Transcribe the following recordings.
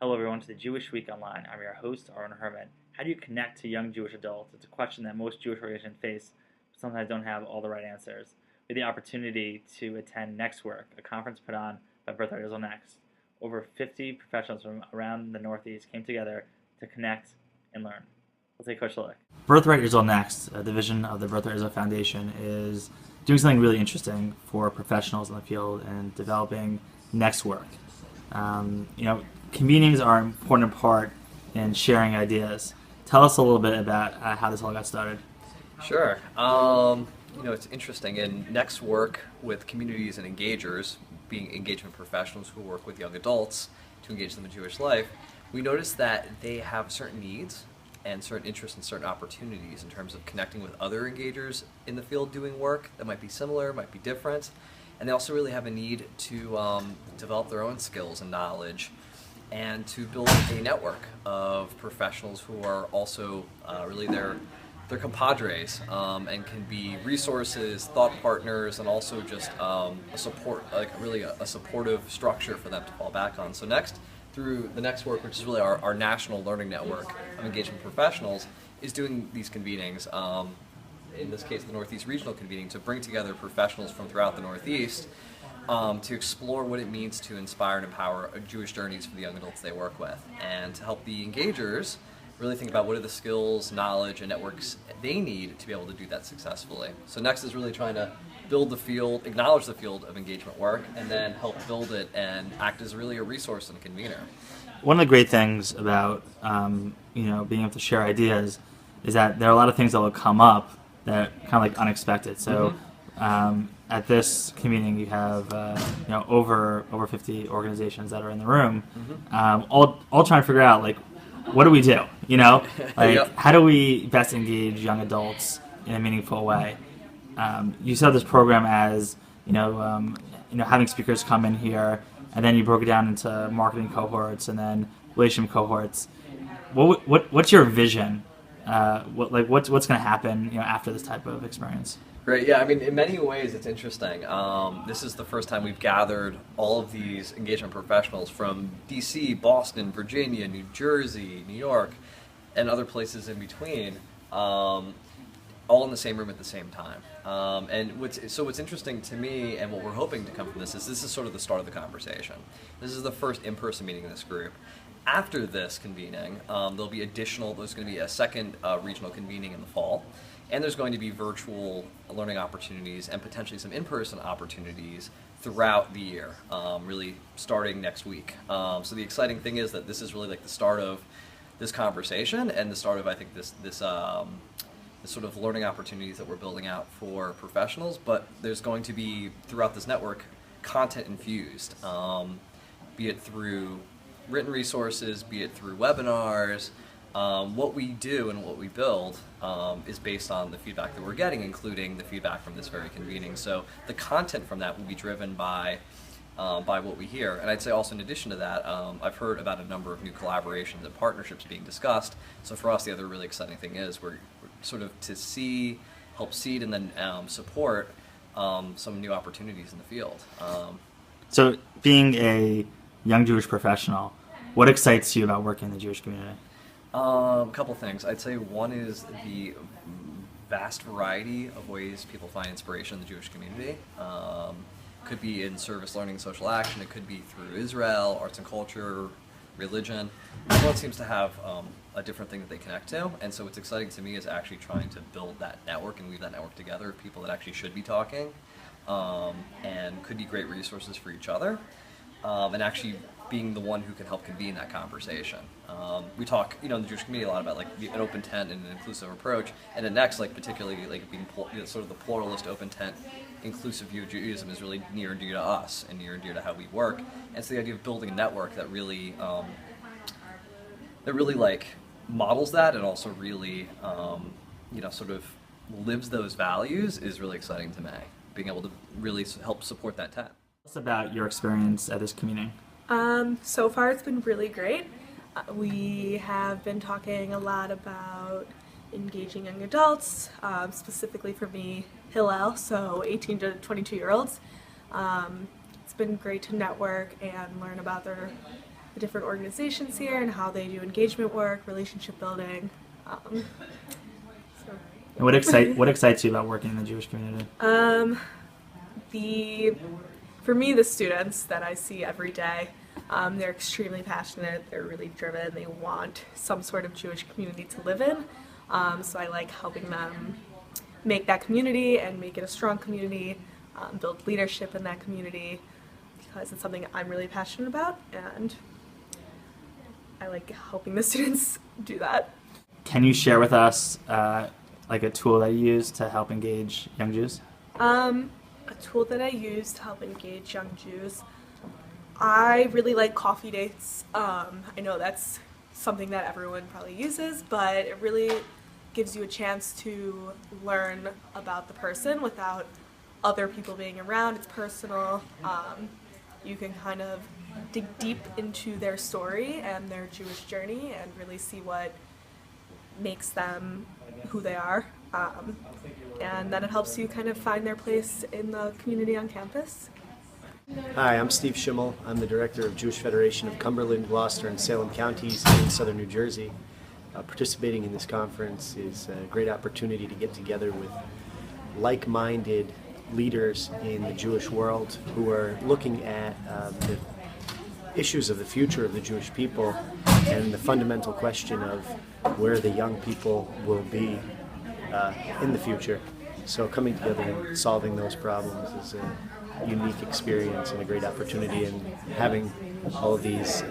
Hello, everyone, to the Jewish Week Online. I'm your host, Aaron Herman. How do you connect to young Jewish adults? It's a question that most Jewish organizations face, but sometimes don't have all the right answers. We had the opportunity to attend NEXTwork, a conference put on by Birthright Israel Next. Over 50 professionals from around the Northeast came together to connect and learn. Let's take a closer look. Birthright Israel Next, a division of the Birthright Israel Foundation, is doing something really interesting for professionals in the field and developing NEXTwork. Convenings are an important part in sharing ideas. Tell us a little bit about how this all got started. Sure. It's interesting. In NEXTwork with communities and engagers, being engagement professionals who work with young adults to engage them in Jewish life, we noticed that they have certain needs and certain interests and certain opportunities in terms of connecting with other engagers in the field doing work that might be similar, might be different, and they also really have a need to develop their own skills and knowledge and to build a network of professionals who are also really their compadres and can be resources, thought partners, and also just a support, a supportive structure for them to fall back on. So next, through the NEXTwork, which is really our national learning network of engagement professionals, is doing these convenings. In this case, the Northeast Regional Convening, to bring together professionals from throughout the Northeast to explore what it means to inspire and empower Jewish journeys for the young adults they work with, and to help the engagers really think about what are the skills, knowledge, and networks they need to be able to do that successfully. So Next is really trying to build the field, acknowledge the field of engagement work, and then help build it and act as really a resource and a convener. One of the great things about being able to share ideas is that there are a lot of things that will come up that are kind of like unexpected. So at this convening, you have over 50 organizations that are in the room, all trying to figure out what do we do? Yep. How do we best engage young adults in a meaningful way? You saw this program as having speakers come in here, and then you broke it down into marketing cohorts and then relationship cohorts. What's your vision? What's going to happen after this type of experience? Great. Yeah, I mean, in many ways, it's interesting. This is the first time we've gathered all of these engagement professionals from D.C., Boston, Virginia, New Jersey, New York, and other places in between, all in the same room at the same time. And what's interesting to me, and what we're hoping to come from this is sort of the start of the conversation. This is the first in-person meeting in this group. After this convening, there's going to be a second regional convening in the fall. And there's going to be virtual learning opportunities and potentially some in-person opportunities throughout the year, really starting next week. So the exciting thing is that this is really like the start of this conversation and the start of, I think, this sort of learning opportunities that we're building out for professionals. But there's going to be, throughout this network, content infused, be it through written resources, be it through webinars. What we do and what we build is based on the feedback that we're getting, including the feedback from this very convening. So the content from that will be driven by what we hear. And I'd say also in addition to that, I've heard about a number of new collaborations and partnerships being discussed. So for us, the other really exciting thing is we're sort of to help seed and then support some new opportunities in the field. So being a young Jewish professional, what excites you about working in the Jewish community? A couple things. I'd say one is the vast variety of ways people find inspiration in the Jewish community. Could be in service, learning, social action. It could be through Israel, arts and culture, religion. Everyone seems to have a different thing that they connect to. And so what's exciting to me is actually trying to build that network and weave that network together of people that actually should be talking and could be great resources for each other. And actually being the one who can help convene that conversation. We talk, in the Jewish community a lot about an open tent and an inclusive approach, and at Next, particularly being sort of the pluralist, open tent, inclusive view of Judaism is really near and dear to us and near and dear to how we work. And so the idea of building a network that really models that and also really sort of lives those values is really exciting to me. Being able to really help support that tent. Tell us about your experience at this convening. So far it's been really great. We have been talking a lot about engaging young adults, specifically for me, Hillel, so 18 to 22-year-olds. It's been great to network and learn about their the different organizations here and how they do engagement work, relationship building. And what excites you about working in the Jewish community? For me, the students that I see every day, they're extremely passionate, they're really driven, they want some sort of Jewish community to live in. So I like helping them make that community and make it a strong community, build leadership in that community, because it's something I'm really passionate about, and I like helping the students do that. Can you share with us like a tool that you use to help engage young Jews? A tool that I use to help engage young Jews, I really like coffee dates. I know that's something that everyone probably uses, but it really gives you a chance to learn about the person without other people being around. It's personal. You can kind of dig deep into their story and their Jewish journey and really see what makes them who they are. And then it helps you kind of find their place in the community on campus. Hi, I'm Steve Schimmel. I'm the Director of Jewish Federation of Cumberland, Gloucester, and Salem counties in southern New Jersey. Participating in this conference is a great opportunity to get together with like-minded leaders in the Jewish world who are looking at the issues of the future of the Jewish people and the fundamental question of where the young people will be in the future. So coming together and solving those problems is a unique experience and a great opportunity, and having all of these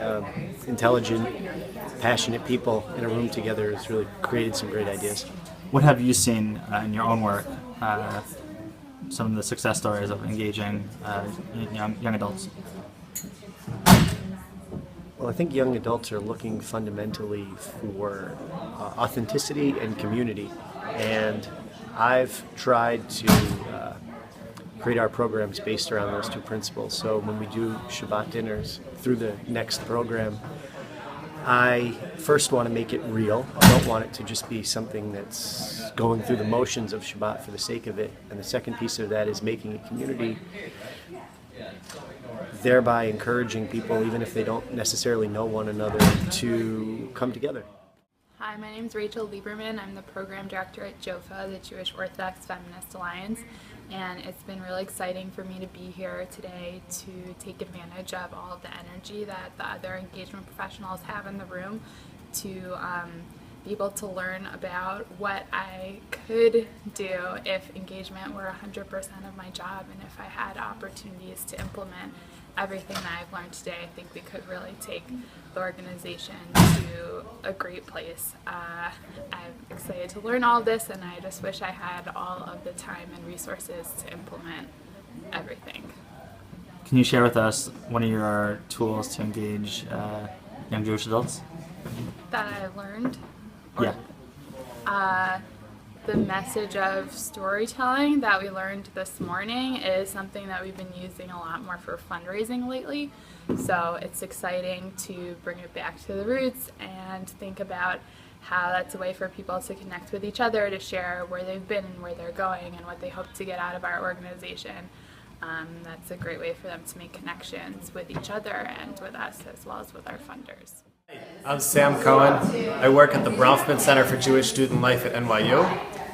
intelligent, passionate people in a room together has really created some great ideas. What have you seen in your own work, some of the success stories of engaging young adults? Well, I think young adults are looking fundamentally for authenticity and community, and I've tried to create our programs based around those two principles. So when we do Shabbat dinners through the Next program, I first want to make it real. I don't want it to just be something that's going through the motions of Shabbat for the sake of it. And the second piece of that is making a community, thereby encouraging people, even if they don't necessarily know one another, to come together. Hi, my name is Rachel Lieberman. I'm the program director at JOFA, the Jewish Orthodox Feminist Alliance, and it's been really exciting for me to be here today to take advantage of all of the energy that the other engagement professionals have in the room, to be able to learn about what I could do if engagement were 100% of my job, and if I had opportunities to implement everything that I've learned today. I think we could really take the organization to a great place. I'm excited to learn all this, and I just wish I had all of the time and resources to implement everything. Can you share with us one of your tools to engage young Jewish adults? That I learned? Yeah. The message of storytelling that we learned this morning is something that we've been using a lot more for fundraising lately. So it's exciting to bring it back to the roots and think about how that's a way for people to connect with each other, to share where they've been and where they're going and what they hope to get out of our organization. That's a great way for them to make connections with each other and with us, as well as with our funders. I'm Sam Cohen. I work at the Bronfman Center for Jewish Student Life at NYU,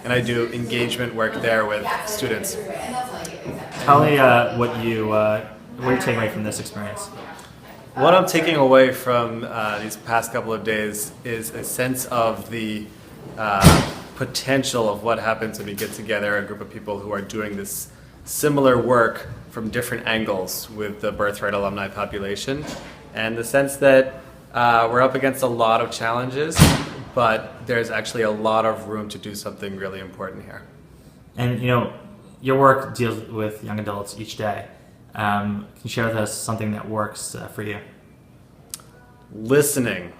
and I do engagement work there with students. Tell me what you're taking away from this experience. What I'm taking away from these past couple of days is a sense of the potential of what happens when we get together, a group of people who are doing this similar work from different angles with the Birthright alumni population, and the sense that we're up against a lot of challenges, but there's actually a lot of room to do something really important here. And your work deals with young adults each day. Can you share with us something that works for you? Listening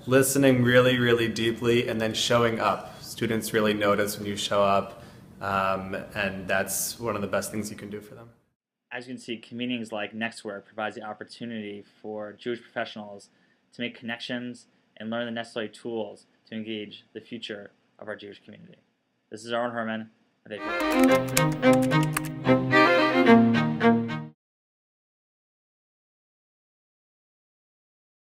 really, really deeply, and then showing up. Students really notice when you show up, and that's one of the best things you can do for them. As you can see, meetings like NEXTwork provides the opportunity for Jewish professionals to make connections and learn the necessary tools to engage the future of our Jewish community. This is Aaron Herman with NEXTwork.